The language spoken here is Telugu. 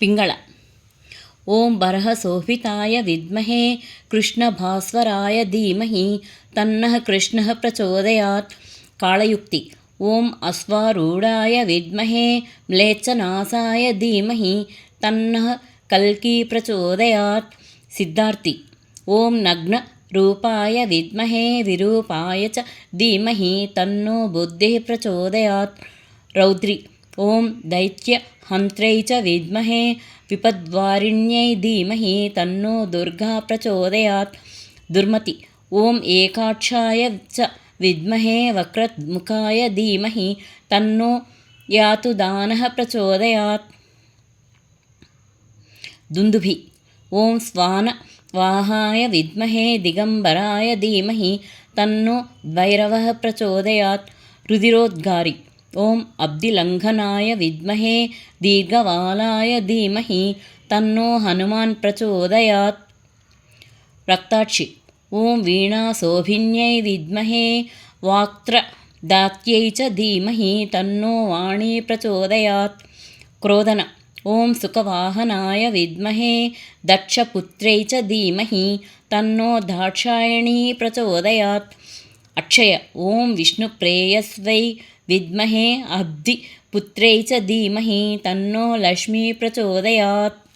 పింగళ. ఓం బర్హశోభితాయ విద్మహే కృష్ణభాస్వరాయ ధీమహి తన్నః కృష్ణః ప్రచోదయాత్. కాళయుక్తి. ఓం అశ్వారూఢాయ విద్మహే మ్లేచ్ఛనాశాయ ధీమహి తన్నః కల్కి ప్రచోదయాత్. సిద్ధార్థి. ఓం నగ్న రూపాయ విద్మహే విరూపాయ చ ధీమహి తన్నో బుద్ధిః ప్రచోదయాత్. రౌద్రి. ఓం దైత్య హంత్రై చ విద్మహే విపద్వారిణ్యై ధీమహి తన్నో దుర్గా ప్రచోదయాత్. దుర్మతి. ఓం ఏకాక్షాయ చ విద్మహే వక్రముఖాయ ధీమహి తన్నో యాతుదానః ప్రచోదయాత్. దుందుభి. ఓం శ్వాన వాహాయ విద్మహే దిగంబరాయ ధీమహి తన్నో భైరవః ప్రచోదయాత్. రుధిరోద్గారి. ఓం అబ్ధిలంఘనాయ విద్మహే దీర్ఘవాలాయ ధీమహి తన్నో హనుమాన్ ప్రచోదయాత్. రక్తాక్షి. ఓం వీణాశోభిన్యై విద్మహే వాక్త్రదాత్యై చ ధీమహి తన్నో వాణీ ప్రచోదయాత్. క్రోధన. ఓం సుఖవాహనాయ విద్మహే దక్షపుత్ర్యై చ ధీమహి తన్నో దాక్షాయణీ ప్రచోదయాత్. అక్షయ. ఓం విష్ణుప్రేయస్వై విద్మహే అబ్ధిపుత్ర్యై చ ధీమహి తన్నో లక్ష్మీ ప్రచోదయాత్.